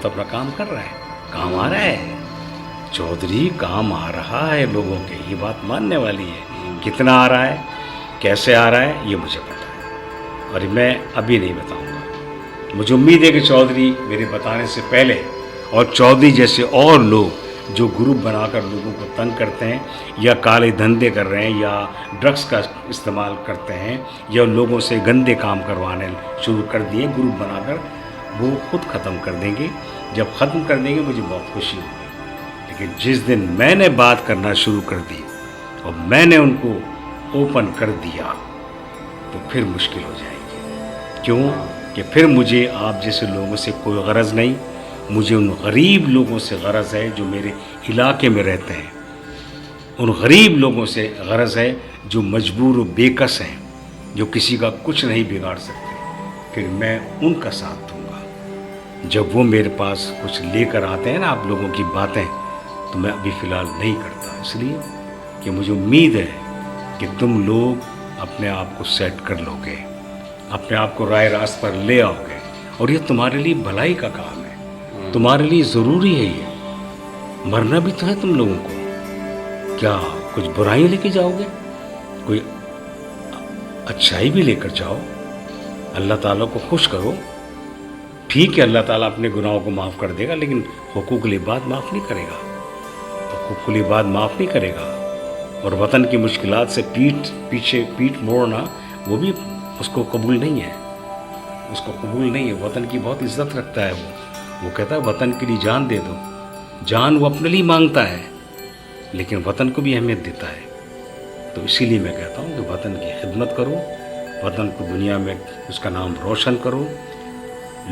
تو اپنا کام کر رہا ہے, کام آ رہا ہے چودھری, کام آ رہا ہے لوگوں کے, یہ بات ماننے والی ہے. کتنا آ رہا ہے, کیسے آ رہا ہے, یہ مجھے پتا ہے اور میں ابھی نہیں بتاؤں گا. مجھے امید ہے کہ چودھری میرے بتانے سے پہلے, اور چودھری جیسے اور لوگ جو گروپ بنا کر لوگوں کو تنگ کرتے ہیں یا کالے دھندے کر رہے ہیں یا ڈرگس کا استعمال کرتے ہیں یا لوگوں سے گندے کام کروانے شروع کر دیے گروپ بنا کر, وہ خود ختم کر دیں گے. جب ختم کر دیں گے مجھے بہت خوشی ہوگی. لیکن جس دن میں نے بات کرنا شروع کر دی اور میں نے ان کو اوپن کر دیا تو پھر مشکل ہو جائے گی. کیوں کہ پھر مجھے آپ جیسے لوگوں سے کوئی غرض نہیں, مجھے ان غریب لوگوں سے غرض ہے جو میرے علاقے میں رہتے ہیں. ان غریب لوگوں سے غرض ہے جو مجبور و بے کس ہیں, جو کسی کا کچھ نہیں بگاڑ سکتے. پھر میں ان کا ساتھ دوں گا. جب وہ میرے پاس کچھ لے کر آتے ہیں نا آپ لوگوں کی باتیں, تو میں ابھی فی الحال نہیں کرتا, اس لیے کہ مجھے امید ہے کہ تم لوگ اپنے آپ کو سیٹ کر لو گے, اپنے آپ کو رائے راست پر لے آؤ گے, اور یہ تمہارے لیے بھلائی کا کام ہے, تمہارے لیے ضروری ہے. یہ مرنا بھی تو ہے تم لوگوں کو. کیا کچھ برائیاں لے کے جاؤ گے, کوئی اچھائی بھی لے کر جاؤ, اللہ تعالیٰ کو خوش کرو. ٹھیک ہے اللہ تعالیٰ اپنے گناہوں کو معاف کر دے گا, لیکن حقوق العباد معاف نہیں کرے گا, حقوق العباد معاف نہیں کرے گا. اور وطن کی مشکلات سے پیٹھ موڑنا, وہ بھی اس کو قبول نہیں ہے, اس کو قبول نہیں ہے. وطن کی بہت عزت رکھتا ہے وہ کہتا ہے وطن کے لیے جان دے دو. جان وہ اپنے لیے مانگتا ہے لیکن وطن کو بھی اہمیت دیتا ہے. تو اسی لیے میں کہتا ہوں کہ وطن کی خدمت کرو, وطن کو دنیا میں اس کا نام روشن کرو,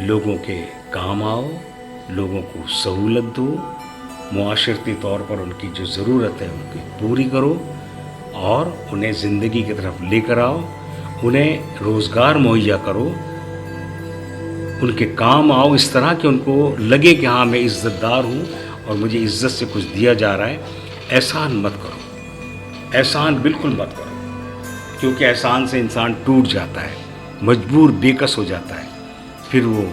لوگوں کے کام آؤ, لوگوں کو سہولت دو, معاشرتی طور پر ان کی جو ضرورت ہے ان کی پوری کرو, اور انہیں زندگی کی طرف لے کر آؤ, انہیں روزگار مہیا کرو, ان کے کام آؤ اس طرح کہ ان کو لگے کہ ہاں میں عزت دار ہوں اور مجھے عزت سے کچھ دیا جا رہا ہے. احسان مت کرو, احسان بالکل مت کرو, کیونکہ احسان سے انسان ٹوٹ جاتا ہے, مجبور بے کس ہو جاتا ہے. پھر وہ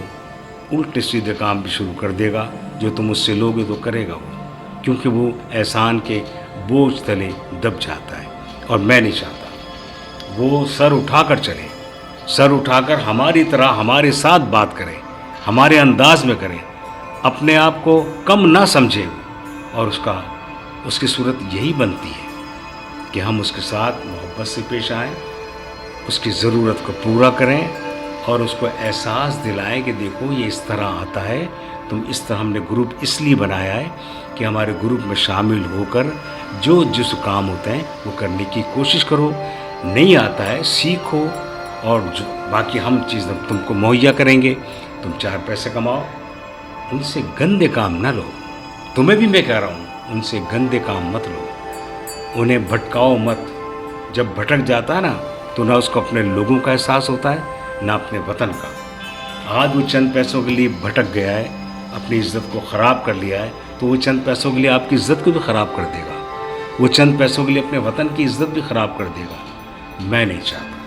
الٹے سیدھے کام بھی شروع کر دے گا, جو تم اس سے لوگے تو کرے گا وہ, کیونکہ وہ احسان کے بوجھ تلے دب جاتا ہے. اور میں نہیں چاہتا وہ سر اٹھا کر چلے, سر اٹھا کر ہماری طرح ہمارے ساتھ بات کرے, ہمارے انداز میں کرے, اپنے آپ کو کم نہ سمجھے. اور اس کی صورت یہی بنتی ہے کہ ہم اس کے ساتھ محبت سے پیش آئیں, اس کی ضرورت کو پورا کریں, اور اس کو احساس دلائیں کہ دیکھو یہ اس طرح آتا ہے, تم اس طرح. ہم نے گروپ اس لیے بنایا ہے کہ ہمارے گروپ میں شامل ہو کر جس کام ہوتے ہیں وہ کرنے کی کوشش کرو. نہیں آتا ہے سیکھو, اور باقی ہم چیزیں تم کو مہیا کریں گے. تم 4 پیسے کماؤ, ان سے گندے کام نہ لو. تمہیں بھی میں کہہ رہا ہوں ان سے گندے کام مت لو, انہیں بھٹکاؤ مت. جب بھٹک جاتا ہے نا تو نہ اس کو اپنے لوگوں کا احساس ہوتا ہے نہ اپنے وطن کا. آج وہ چند پیسوں کے لیے بھٹک گیا ہے, اپنی عزت کو خراب کر لیا ہے, تو وہ چند پیسوں کے لیے آپ کی عزت کو بھی خراب کر دے گا, وہ چند پیسوں کے لیے اپنے وطن کی عزت بھی خراب کر دے گا. میں نہیں چاہتا.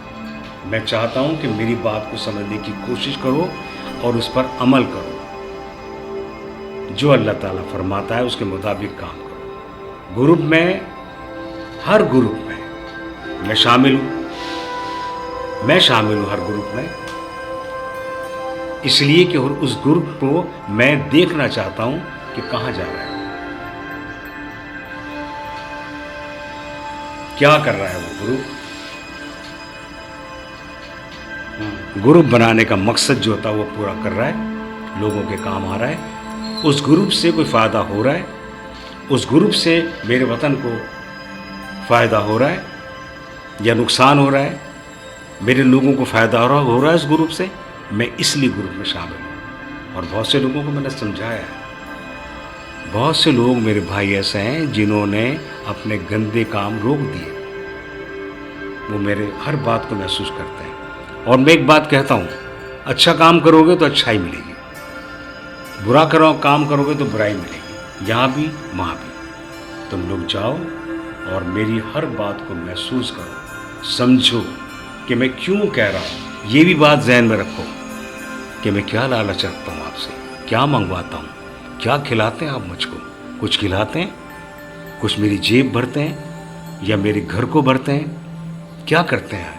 میں چاہتا ہوں کہ میری بات کو سمجھنے کی کوشش کرو اور اس پر عمل کرو. جو اللہ تعالیٰ فرماتا ہے اس کے مطابق کام کرو. گروپ میں, ہر گروپ میں میں شامل ہوں, میں شامل ہوں ہر گروپ میں, اس لیے کہ اس گروپ کو میں دیکھنا چاہتا ہوں کہ کہاں جا رہا ہے, کیا کر رہا ہے وہ گروپ. گروپ بنانے کا مقصد جو ہوتا ہے وہ پورا کر رہا ہے, لوگوں کے کام آ رہا ہے. اس گروپ سے کوئی فائدہ ہو رہا ہے, اس گروپ سے میرے وطن کو فائدہ ہو رہا ہے یا نقصان ہو رہا ہے, میرے لوگوں کو فائدہ ہو رہا ہے اس گروپ سے, میں اس لیے گروپ میں شامل ہوں. اور بہت سے لوگوں کو میں نے سمجھایا ہے. بہت سے لوگ میرے بھائی ایسے ہیں جنہوں نے اپنے گندے کام روک دیے, وہ میرے ہر بات کو محسوس کرتے ہیں. اور میں ایک بات کہتا ہوں, اچھا کام کرو گے تو اچھائی ملے گی, برا کام کرو گے تو برائی ملے گی, یہاں بھی وہاں بھی. تم لوگ جاؤ اور میری ہر بات کو محسوس کرو, سمجھو کہ میں کیوں کہہ رہا ہوں. یہ بھی بات ذہن میں رکھو کہ میں کیا لالچ رکھتا ہوں آپ سے. کیا منگواتا ہوں, کیا کھلاتے ہیں آپ مجھ کو؟ کچھ کھلاتے ہیں, کچھ میری جیب بھرتے ہیں یا میرے گھر کو بھرتے ہیں, کیا کرتے ہیں؟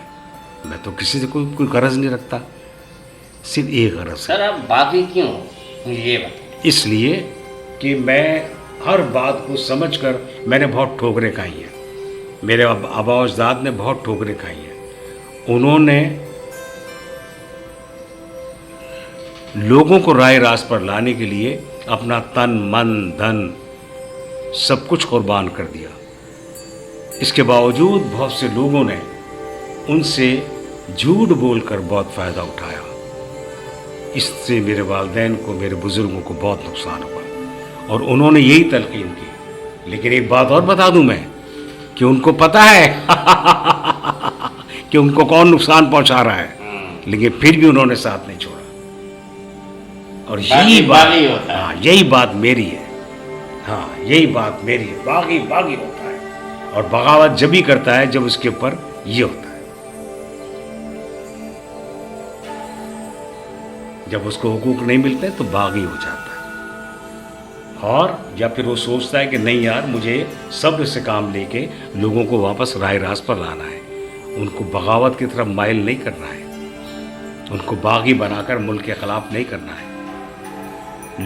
میں تو کسی سے کوئی غرض نہیں رکھتا, صرف ایک غرض ہے. سر آپ باغی کیوں مجھے یہ بتائیں؟ اس لیے کہ میں ہر بات کو سمجھ کر میں نے بہت ٹھوکریں کھائی ہیں. میرے آبا و اجداد نے بہت ٹھوکریں کھائی ہیں. انہوں نے لوگوں کو رائے راست پر لانے کے لیے اپنا تن من دھن سب کچھ قربان کر دیا. اس کے باوجود بہت سے لوگوں نے ان سے جھوٹ بول کر بہت فائدہ اٹھایا. اس سے میرے والدین کو, میرے بزرگوں کو بہت نقصان ہوا اور انہوں نے یہی تلقین کی. لیکن ایک بات اور بتا دوں میں کہ ان کو پتہ ہے کہ ان کو کون نقصان پہنچا رہا ہے, لیکن پھر بھی انہوں نے ساتھ نہیں چھوڑا. اور یہی بات, ہاں یہی بات میری ہے, ہاں یہی بات میری ہے. باغی باغی ہوتا ہے اور بغاوت جب ہی کرتا ہے جب اس کے اوپر یہ ہوتا ہے, جب اس کو حقوق نہیں ملتے تو باغی ہو جاتا ہے. اور یا پھر وہ سوچتا ہے کہ نہیں یار مجھے صبر سے کام لے کے لوگوں کو واپس رائے راست پر لانا ہے, ان کو بغاوت کی طرف مائل نہیں کرنا ہے, ان کو باغی بنا کر ملک کے خلاف نہیں کرنا ہے,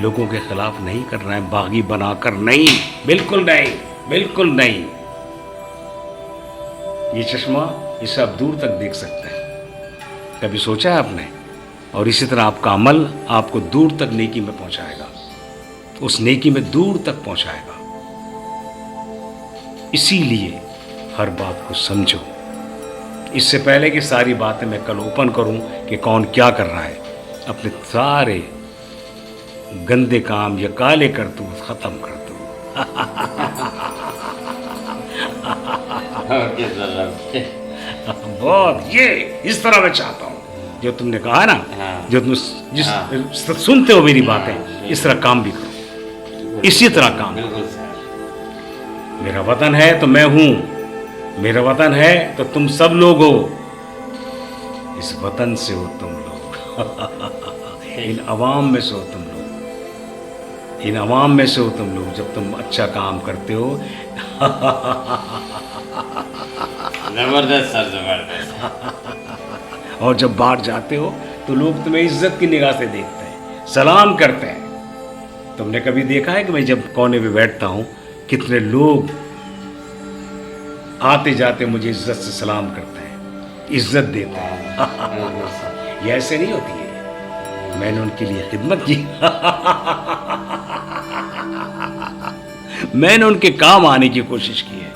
لوگوں کے خلاف نہیں کرنا ہے, باغی بنا کر نہیں, بالکل نہیں, بالکل نہیں. یہ چشمہ اسے آپ دور تک دیکھ سکتے ہیں, کبھی سوچا ہے آپ نے؟ اور اسی طرح آپ کا عمل آپ کو دور تک نیکی میں پہنچائے گا, اس نیکی میں دور تک پہنچائے گا. اسی لیے ہر بات کو سمجھو. اس سے پہلے کہ ساری باتیں میں کل اوپن کروں کہ کون کیا کر رہا ہے, اپنے سارے گندے کام یا کالے کرتوت ختم کر دو. بہت یہ اس طرح میں چاہتا ہوں جو تم نے کہا نا, جو تم جس سنتے ہو میری باتیں, اس طرح کام بھی کرو, اسی طرح کام کرو. میرا وطن ہے تو میں ہوں, میرا وطن ہے تو تم سب لوگ ہو, اس وطن سے ہو تم لوگ, ان عوام میں سے ہو تم لوگ, ان عوام میں سے ہو تم لوگ. جب تم اچھا کام کرتے ہو زبردست سر, زبردست. اور جب باہر جاتے ہو تو لوگ تمہیں عزت کی نگاہ سے دیکھتے ہیں, سلام کرتے ہیں. تم نے کبھی دیکھا ہے کہ میں جب کونے پہ بیٹھتا ہوں کتنے لوگ آتے جاتے مجھے عزت سے سلام کرتے ہیں, عزت دیتے ہیں. یہ ایسے نہیں ہوتی ہے, میں نے ان کے لیے خدمت کی, میں نے ان کے کام آنے کی کوشش کی ہے,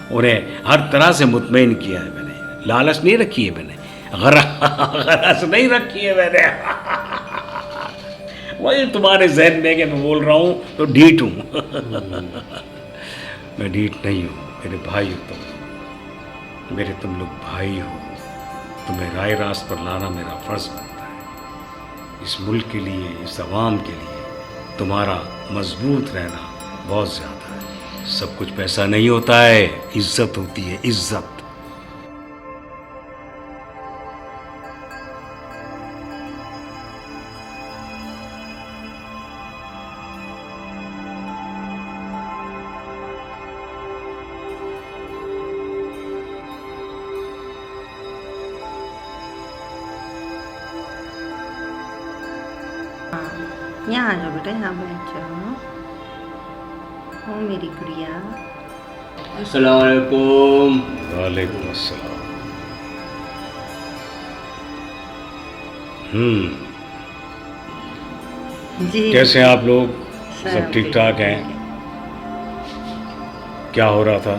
انہیں ہر طرح سے مطمئن کیا ہے. میں نے لالچ نہیں رکھی ہے, میں نے غرض نہیں رکھی ہے, میں نے وہی تمہارے ذہن میں کہ میں بول رہا ہوں تو ڈھیٹ ہوں. میں ڈھیٹ نہیں ہوں, میرے بھائی ہو تم, میرے تم لوگ بھائی ہو. تمہیں رائے راست پر لانا میرا فرض بنتا ہے. اس ملک کے لیے, اس عوام کے لیے تمہارا مضبوط رہنا بہت زیادہ ہے. سب کچھ پیسہ نہیں ہوتا ہے, عزت ہوتی ہے, عزت. یہاں آ جاؤ بیٹا, یہاں بیٹھ جاؤ. او میری گڑیا. السلام علیکم. وعلیکم السلام. جی کیسے ہیں آپ لوگ؟ سر سب ٹھیک ٹھاک ہیں؟ کیا ہو رہا تھا؟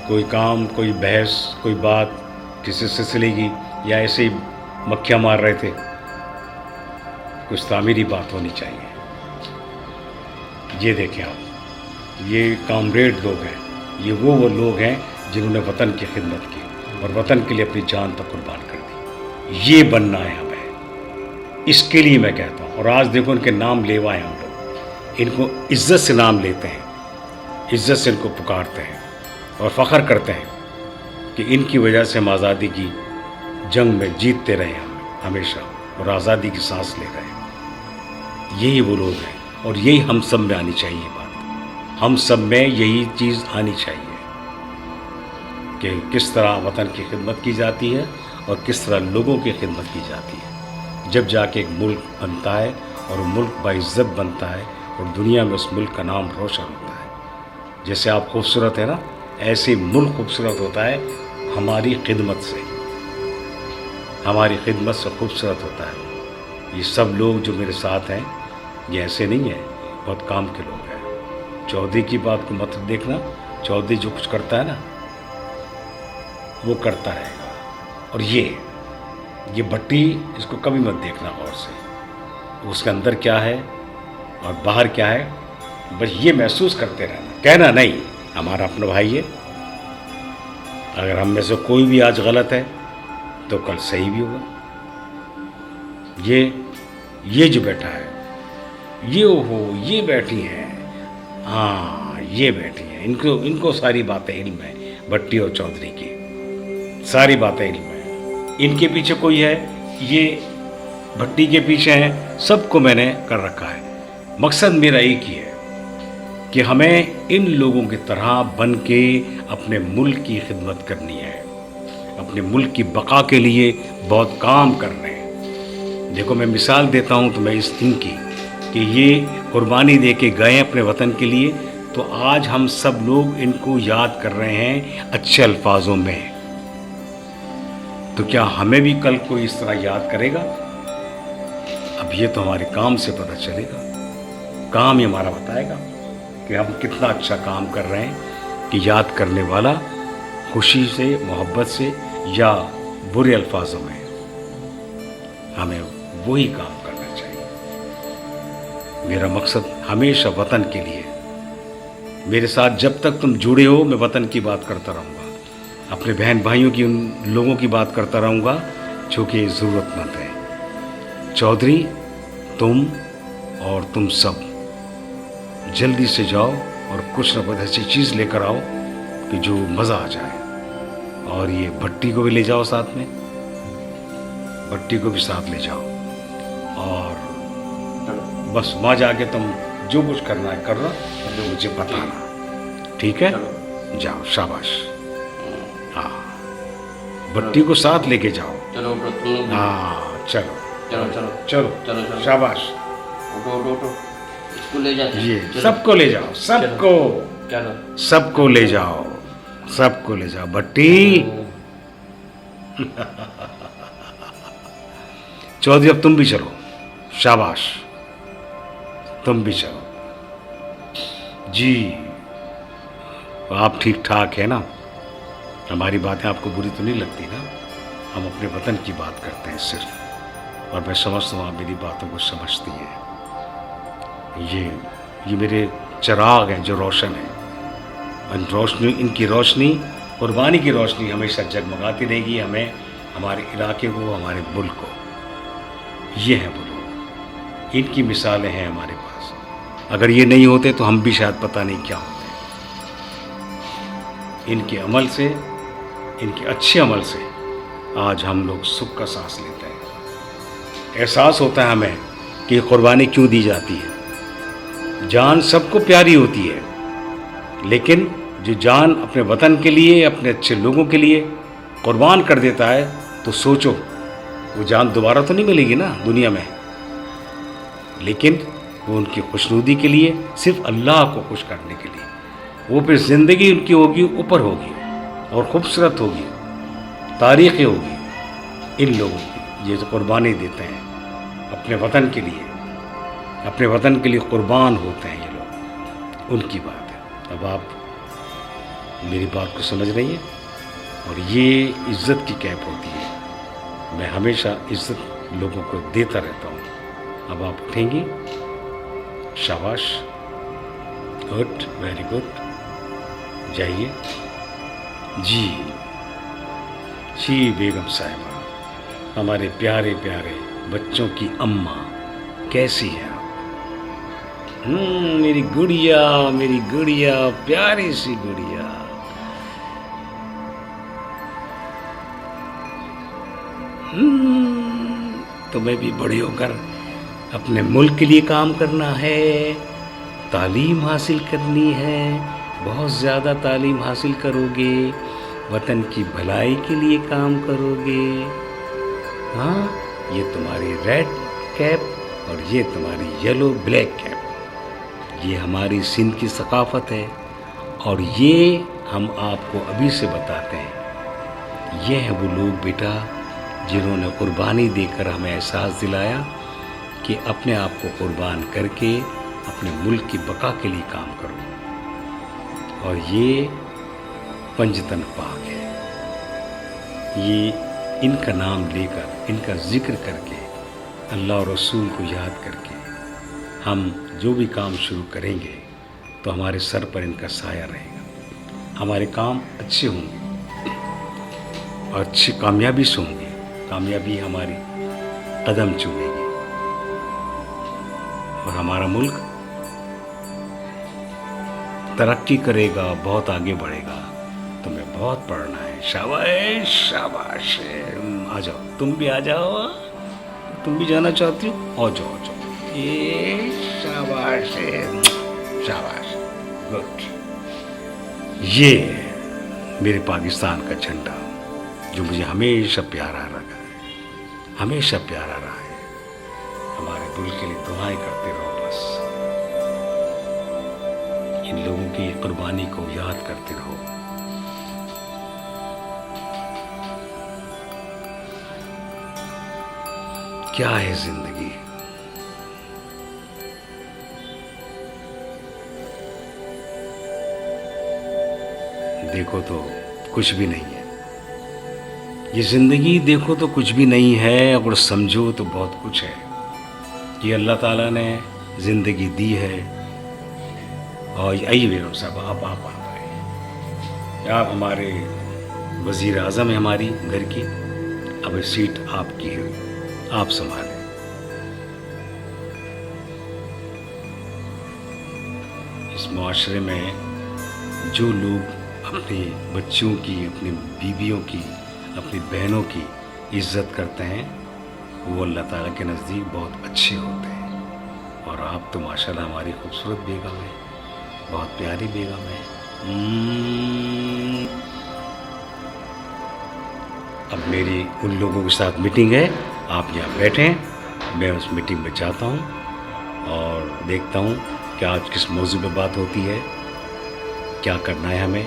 کوئی کام, کوئی بحث, کوئی بات کسی سلسلے کی, یا ایسے ہی مکھیاں مار رہے تھے؟ کچھ تعمیری بات ہونی چاہیے. یہ دیکھیں آپ, یہ کامریڈ لوگ ہیں, یہ وہ لوگ ہیں جنہوں نے وطن کی خدمت کی اور وطن کے لیے اپنی جان تک قربان کر دی. یہ بننا ہے ہمیں, اس کے لیے میں کہتا ہوں. اور آج دیکھو ان کے نام لیوا ہیں ہم لوگ, ان کو عزت سے نام لیتے ہیں, عزت سے ان کو پکارتے ہیں اور فخر کرتے ہیں کہ ان کی وجہ سے ہم آزادی کی جنگ میں جیتتے رہے ہم ہمیشہ, اور آزادی کی سانس لے رہے ہیں. یہی وہ لوگ ہیں اور یہی ہم سب میں آنی چاہیے بات. ہم سب میں یہی چیز آنی چاہیے کہ کس طرح وطن کی خدمت کی جاتی ہے اور کس طرح لوگوں کی خدمت کی جاتی ہے. جب جا کے ایک ملک بنتا ہے اور ملک باعزت بنتا ہے اور دنیا میں اس ملک کا نام روشن ہوتا ہے. جیسے آپ خوبصورت ہیں نا، ایسے ملک خوبصورت ہوتا ہے ہماری خدمت سے. ہماری خدمت سے خوبصورت ہوتا ہے. یہ سب لوگ جو میرے ساتھ ہیں یہ ایسے نہیں ہیں، بہت کام کے لوگ ہیں. چودھری کی بات کو مت دیکھنا، چودھری جو کچھ کرتا ہے نا وہ کرتا رہے گا. اور یہ بھٹی اس کو کبھی مت دیکھنا غور سے، اس کے اندر کیا ہے اور باہر کیا ہے، بس یہ محسوس کرتے رہنا، کہنا نہیں ہمارا اپنا بھائی ہے. اگر ہم میں سے کوئی بھی آج غلط ہے تو کل صحیح بھی ہوگا. یہ جو بیٹھا ہے، یہ بیٹھی ہیں، ہاں یہ بیٹھی ہیں، ان کو ساری باتیں علم ہے. بھٹی اور چودھری کی ساری باتیں علم ہے. ان کے پیچھے کوئی ہے، یہ بھٹی کے پیچھے ہیں، سب کو میں نے کر رکھا ہے. مقصد میرا ایک ہی ہے کہ ہمیں ان لوگوں کی طرح بن کے اپنے ملک کی خدمت کرنی ہے، اپنے ملک کی بقا کے لیے بہت کام کرنے ہیں. دیکھو میں مثال دیتا ہوں تمہیں اس دن کی کہ یہ قربانی دے کے گئے اپنے وطن کے لیے، تو آج ہم سب لوگ ان کو یاد کر رہے ہیں اچھے الفاظوں میں. تو کیا ہمیں بھی کل کوئی اس طرح یاد کرے گا؟ اب یہ تو ہمارے کام سے پتہ چلے گا. کام ہی ہمارا بتائے گا کہ ہم کتنا اچھا کام کر رہے ہیں کہ یاد کرنے والا خوشی سے، محبت سے یا برے الفاظوں میں. ہمیں وہی کام کرنا چاہیے. میرا مقصد ہمیشہ وطن کے لیے. میرے ساتھ جب تک تم جڑے ہو میں وطن کی بات کرتا رہوں گا، اپنے بہن بھائیوں کی، ان لوگوں کی بات کرتا رہوں گا جو کہ ضرورت مند ہے. چودھری تم اور تم سب جلدی سے جاؤ اور کچھ نہ کچھ ایسی چیز لے کر آؤ کہ جو مزہ آ جائے. اور یہ بھٹی کو بھی لے جاؤ ساتھ میں، بھٹی کو بھی ساتھ لے جاؤ. اور بس وہاں جا کے تم جو کچھ کرنا ہے کر رہا، مجھے بتانا، ٹھیک ہے؟ جاؤ، شاباش. ہاں بھٹی کو ساتھ لے کے جاؤ. چلو تم ہاں چلو چلو چلو چلو چلو چلو شاباش. اٹھو اس کو لے جاتے ہیں. یہ چلو. سب کو لے جاؤ، سب چلو. کو، چلو سب کو لے جاؤ، سب کو لے جاؤ. بھٹی چودھری اب تم بھی چلو، شاباش تم بھی چلو. جی آپ ٹھیک ٹھاک ہے نا؟ ہماری باتیں آپ کو بری تو نہیں لگتی نا؟ ہم اپنے وطن کی بات کرتے ہیں صرف، اور میں سمجھتا ہوں آپ میری باتوں کو سمجھتی ہیں. یہ میرے چراغ ہیں جو روشن ہیں. ان کی روشنی، قربانی کی روشنی ہمیشہ جگمگاتی رہے گی ہمیں، ہمارے علاقے کو، ہمارے ملک کو. یہ ہیں وہ لوگ، ان کی مثالیں ہیں ہمارے پاس. اگر یہ نہیں ہوتے تو ہم بھی شاید پتہ نہیں کیا ہوتے. ان کے عمل سے، ان کے اچھے عمل سے آج ہم لوگ سکھ کا سانس لیتے ہیں. احساس ہوتا ہے ہمیں کہ قربانی کیوں دی جاتی ہے. جان سب کو پیاری ہوتی ہے، لیکن جو جان اپنے وطن کے لیے، اپنے اچھے لوگوں کے لیے قربان کر دیتا ہے تو سوچو وہ جان دوبارہ تو نہیں ملے گی نا دنیا میں، لیکن وہ ان کی خوشنودی کے لیے، صرف اللہ کو خوش کرنے کے لیے، وہ پھر زندگی ان کی ہوگی اوپر ہوگی اور خوبصورت ہوگی، تاریخی ہوگی. ان لوگوں کی یہ جو قربانی دیتے ہیں اپنے وطن کے لیے، اپنے وطن کے لیے قربان ہوتے ہیں یہ لوگ، ان کی بات ہے. اب آپ میری بات کو سمجھ رہی ہیں؟ اور یہ عزت کی کیپ ہوتی ہے. میں ہمیشہ عزت لوگوں کو دیتا رہتا ہوں. اب آپ اٹھیں گی، شاباش، گڈ، ویری گڈ. جائیے. جی بیگم صاحبہ، ہمارے پیارے پیارے بچوں کی اماں، کیسی ہیں آپ؟ میری گڑیا، پیاری سی گڑیا. تمہیں بھی بڑی ہو کر اپنے ملک کے لیے کام کرنا ہے، تعلیم حاصل کرنی ہے، بہت زیادہ تعلیم حاصل کرو گے، وطن کی بھلائی کے لیے کام کرو گے. ہاں، یہ تمہاری ریڈ کیپ اور یہ تمہاری یلو بلیک کیپ، یہ ہماری سندھ کی ثقافت ہے، اور یہ ہم آپ کو ابھی سے بتاتے ہیں. یہ ہیں وہ لوگ بیٹا جنہوں نے قربانی دے کر ہمیں احساس دلایا کہ اپنے آپ کو قربان کر کے اپنے ملک کی بقا کے لیے کام کرو. اور یہ پنجتن پاک ہے. یہ ان کا نام لے کر، ان کا ذکر کر کے، اللہ اور رسول کو یاد کر کے ہم جو بھی کام شروع کریں گے تو ہمارے سر پر ان کا سایہ رہے گا. ہمارے کام اچھے ہوں گے اور اچھی کامیابی سے ہوں گے. کامیابی ہماری قدم چومے گی اور ہمارا ملک ترقی کرے گا، بہت آگے بڑھے گا. تمہیں بہت پڑھنا ہے. شاباش شاباش. آ جاؤ، تم بھی آ جاؤ. تم بھی جانا چاہتی ہو؟ آ جاؤ آ جاؤ. شاباش شاباش. گڈ. یہ میرے پاکستان کا جھنڈا جو مجھے ہمیشہ پیارا رہا ہے، ہمیشہ پیارا رہا ہے. ہمارے ملک کے لیے دعائیں کرتے رہو. بس ان لوگوں کی قربانی کو یاد کرتے رہو. کیا ہے زندگی؟ دیکھو تو کچھ بھی نہیں ہے. یہ زندگی دیکھو تو کچھ بھی نہیں ہے، اگر سمجھو تو بہت کچھ ہے. یہ اللہ تعالیٰ نے زندگی دی ہے. اور آئیے بیگم صاحب، آپ ہمارے وزیر اعظم ہیں ہماری گھر کی. اب سیٹ آپ کی ہے، آپ سنبھالیں. اس معاشرے میں جو لوگ اپنی بچوں کی، اپنی بیویوں کی، اپنی بہنوں کی عزت کرتے ہیں وہ اللہ تعالیٰ کے نزدیک بہت اچھے ہوتے ہیں. اور آپ تو ماشاءاللہ ہماری خوبصورت بیگم ہیں، بہت پیاری بیگم ہے. اب میری ان لوگوں کے ساتھ میٹنگ ہے، آپ یہاں بیٹھیں، میں اس میٹنگ میں جاتا ہوں اور دیکھتا ہوں کہ آج کس موضوع پہ بات ہوتی ہے، کیا کرنا ہے ہمیں،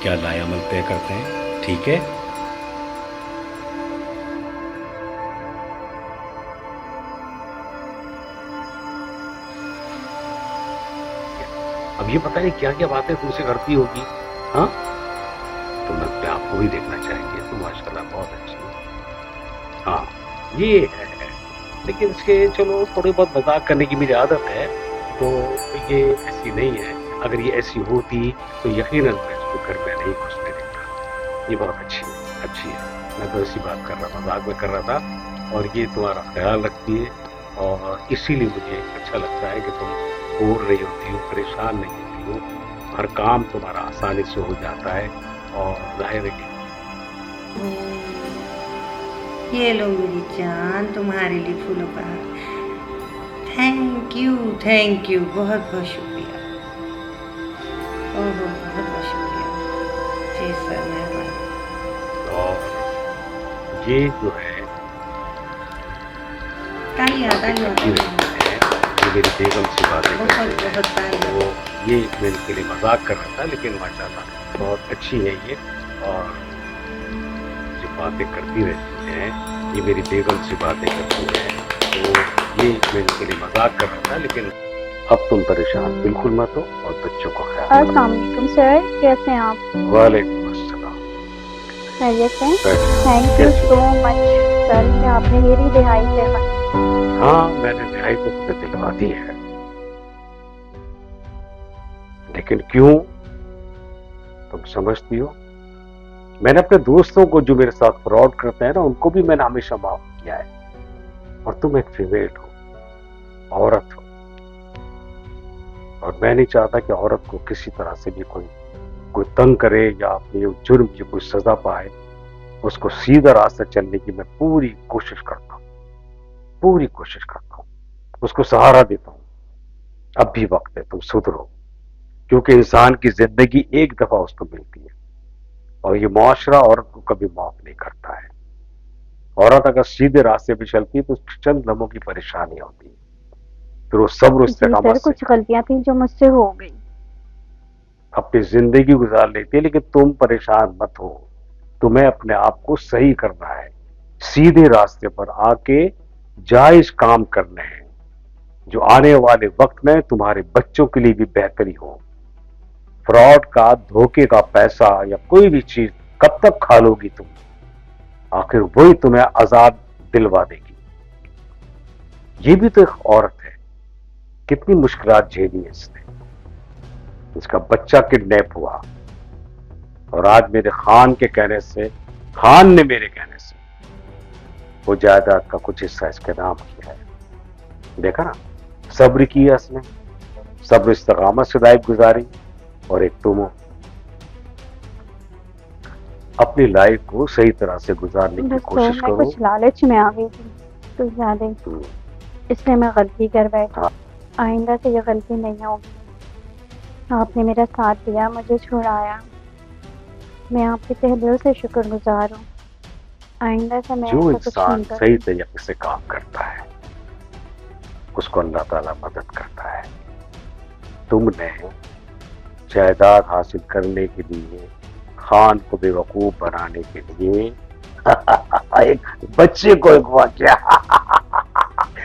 کیا لائحہ عمل طے کرتے ہیں. ٹھیک ہے؟ اب یہ پتہ نہیں کیا کیا باتیں تم سے کرتی ہوگی. ہاں، تم اپنے آپ کو بھی دیکھنا چاہیے. تم ماشاءاللہ بہت اچھی ہو. ہاں یہ ہے، لیکن اس کے چلو تھوڑی بہت مذاق کرنے کی میری عادت ہے، تو یہ ایسی نہیں ہے. اگر یہ ایسی ہوتی تو یقیناً میں اس کو گھر میں نہیں گھسنے دیتا. یہ بہت اچھی ہے. میں تو اسی بات کر رہا تھا، مذاق میں کر رہا تھا. اور یہ تمہارا خیال رکھتی ہے، اور اسی لیے مجھے اچھا لگتا ہے کہ تم بور نہیں ہوتی ہو، پریشان نہیں ہوتی ہو. ہر کام تمہارا آسانی سے ہو جاتا ہے. اور ظاہر ہے کہ یہ لو میری جان، تمہارے لیے پھولوں کا ہار. تھینک یو، بہت بہت شکریہ. بہت بہت شکریہ. جی سر، مہربانی. اور یہ جو ہے یہ میری بیگم سے باتیں کرتے ہیں، وہ یہ میرے کے لیے مذاق کر رہا تھا، لیکن ماشاءاللہ بہت اچھی ہے یہ. اور جو باتیں کرتی رہتی ہیں، یہ میری بیگم سے باتیں کرتی ہیں، تو یہ میرے کے لیے مذاق کر رہا تھا. لیکن اب تم پریشان بالکل مت ہو، اور بچوں کو خیال. السلام علیکم سر، کیسے ہیں آپ؟ وعلیکم السلام. خیریت سے؟ تھینک یو سو مچ سر کہ آپ نے میری رہائی دلوائی. ہاں، میں نے رہائی تو تمہیں دلوا دی ہے، لیکن کیوں تم سمجھتی ہو؟ میں نے اپنے دوستوں کو جو میرے ساتھ فراڈ کرتے ہیں نا، ان کو بھی میں نے ہمیشہ معاف کیا ہے. اور تم ایک فیمیل ہو، عورت ہو، اور میں نہیں چاہتا کہ عورت کو کسی طرح سے بھی کوئی تنگ کرے یا اپنے جرم کی کوئی سزا پائے. اس کو سیدھا راستہ چلنے کی میں پوری کوشش کرتا ہوں. اس کو سہارا دیتا ہوں. اب بھی وقت ہے، تم سدھرو، کیونکہ انسان کی زندگی ایک دفعہ اس کو ملتی ہے اور یہ معاشرہ عورت کو کبھی معاف نہیں کرتا ہے. عورت اگر سیدھے راستے پہ چلتی ہے تو اس کی چند لمحوں کی پریشانی ہوتی ہے، پھر وہ صبر و جی استقامت سر، سے کچھ غلطیاں تھیں جو مجھ سے ہو گئی. اپنی زندگی گزار لیتی ہے. لیکن تم پریشان مت ہو، تمہیں اپنے آپ کو صحیح کرنا ہے، سیدھے راستے پر آ کے جائز کام کرنے ہیں جو آنے والے وقت میں تمہارے بچوں کے لیے بھی بہتری ہو. فراڈ کا، دھوکے کا پیسہ یا کوئی بھی چیز کب تک کھا لو گی تم؟ آخر وہی تمہیں عذاب دلوا دے گی. یہ بھی تو ایک عورت ہے، کتنی مشکلات جھیلی ہے اس نے. اس کا بچہ کڈنیپ ہوا اور آج میرے خان کے کہنے سے، خان نے میرے کہنے سے وہ جائیداد کا کچھ حصہ اس کے نام کیا ہے. دیکھا نا، صبر کیا اس نے، صبر استقامت سے لائف گزاری. اور ایک تم ہو، اپنی لائف کو صحیح طرح سے گزارنے کی بس تو کوشش میں کرو. کچھ لالچ میں آ گئی تھی تو زیادہ ہی، اس لیے میں غلطی کر بیٹھی. ہاں. آئندہ سے یہ غلطی نہیں ہوگی. آپ نے میرا ساتھ دیا، مجھے چھڑایا، میں آپ کے تہ دل سے شکر گزار ہوں. آئندہ سے میں جو ایسا کچھ انسان نہیں کروں. صحیح طریقے سے کام کرتا ہے اس کو اللہ تعالیٰ مدد کرتا ہے. تم نے جائیداد حاصل کرنے کے لیے، خان کو بے وقوف بنانے کے لیے ایک بچے کو اغوا کیا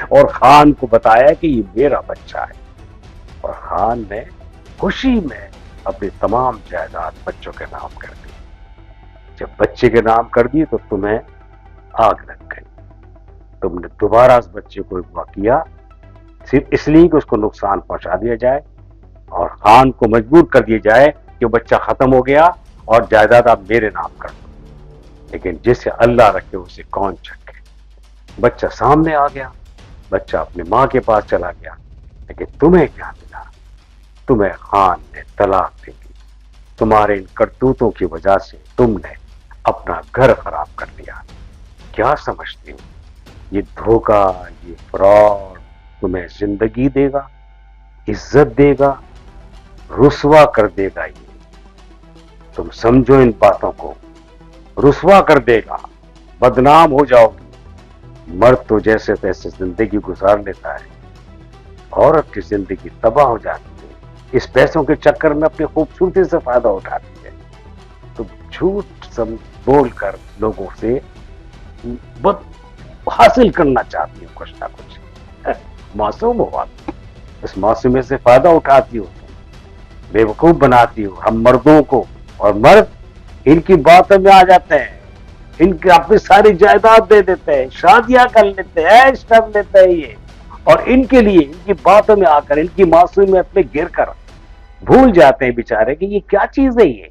اور خان کو بتایا کہ یہ میرا بچہ ہے. اور خان نے خوشی میں اپنی تمام جائیداد بچوں کے نام کر دی. جب بچے کے نام کر دی تو تمہیں آگ لگ گئی. تم نے دوبارہ اس بچے کو اغوا کیا صرف اس لیے کہ اس کو نقصان پہنچا دیا جائے اور خان کو مجبور کر دیا جائے کہ بچہ ختم ہو گیا اور جائیداد آپ میرے نام کر دو. لیکن جسے اللہ رکھے اسے کون چکے. بچہ سامنے آ گیا، بچہ اپنی ماں کے پاس چلا گیا. لیکن تمہیں کیا ملا؟ تمہیں خان نے طلاق دے دی. تمہارے ان کرتوتوں کی وجہ سے تم نے اپنا گھر خراب کر لیا. کیا سمجھتی ہو یہ دھوکہ، یہ فراڈ تمہیں زندگی دے گا، عزت دے گا، رسوا کر دے گا؟ یہ تم سمجھو ان باتوں کو. رسوا کر دے گا، بدنام ہو جاؤ گی. مرد تو جیسے تیسے زندگی گزار لیتا ہے، عورت کی زندگی تباہ ہو جاتی ہے. اس پیسوں کے چکر میں اپنی خوبصورتی سے فائدہ اٹھاتی ہے. تو جھوٹ سب بول کر لوگوں سے حاصل کرنا چاہتی ہوں کچھ نہ کچھ. معصوم ہو آپ، اس معصومیت سے فائدہ اٹھاتی ہو، بے وقوف بناتی ہو ہم مردوں کو. اور مرد ان کی باتوں میں آ جاتے ہیں، ان کی اپنی ساری جائیداد دے دیتے ہیں، شادیاں کر لیتے ہیں، عیش کر لیتے ہیں یہ. اور ان کے لیے ان کی باتوں میں آ کر، ان کی معصومیت میں گر کر بھول جاتے ہیں بیچارے کہ یہ کیا چیز ہے. یہ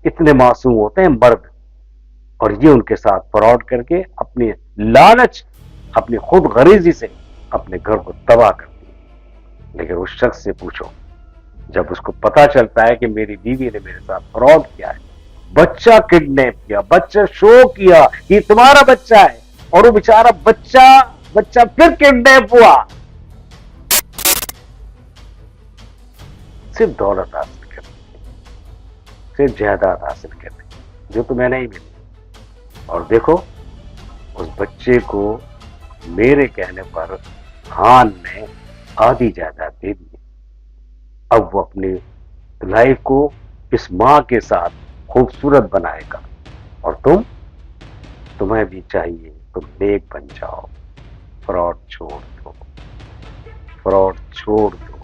اتنے معصوم ہوتے ہیں مرد، اور یہ ان کے ساتھ فراڈ کر کے اپنی لالچ، اپنی خود غریزی سے اپنے گھر کو تباہ کرتی ہے. لیکن اس شخص سے پوچھو، جب اس کو پتا چلتا ہے کہ میری بیوی نے میرے ساتھ فراڈ کیا ہے، بچہ کڈنیپ کیا، بچہ شو کیا یہ تمہارا بچہ ہے، اور وہ بیچارہ بچہ پھر کڈنیپ ہوا، صرف دولت حاصل کرنے، صرف جائیداد حاصل کرنے جو تمہیں نہیں ملی. اور دیکھو اس بچے کو میرے کہنے پر خان نے آدھی جائیداد دے دی. اب وہ اپنی لائف کو اس ماں کے ساتھ خوبصورت بنائے گا. اور تمہیں بھی چاہیے تم نیک بن جاؤ. فراڈ چھوڑ دو، فراڈ چھوڑ دو.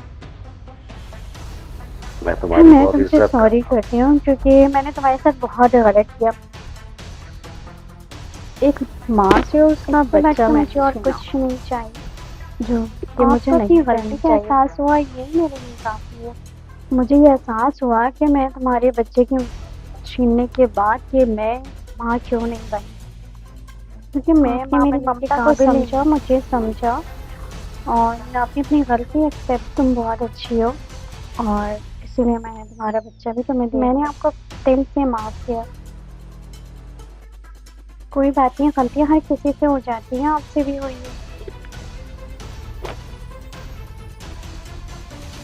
میں تمہاری میں بہت تم سے عزت سوری کرتا ہوں. کرتی ہوں کیونکہ میں نے تمہارے ساتھ بہت غلط کیا. ایک ماں سے اس کا بچہ، مجھے اور کچھ نہیں چاہیے جو کہ مجھے نہیں کرنی چاہیے. احساس ہوا یہ میرے لیے کافی ہے. مجھے یہ احساس ہوا کہ میں تمہارے بچے کی چھیننے کے بعد کہ میں ماں کیوں نہیں بنی، کیونکہ میں میری ممتا کو سمجھا، مجھے سمجھا، اور آپ نے اپنی غلطی ایکسیپٹ. تم بہت اچھی ہو اور اسی لیے میں نے تمہارا بچہ بھی تمہیں دیا. میں نے آپ کو دل سے معاف کیا. کوئی بات نہیں، غلطیاں ہر کسی سے ہو جاتی ہیں، آپ سے بھی ہوئی ہے.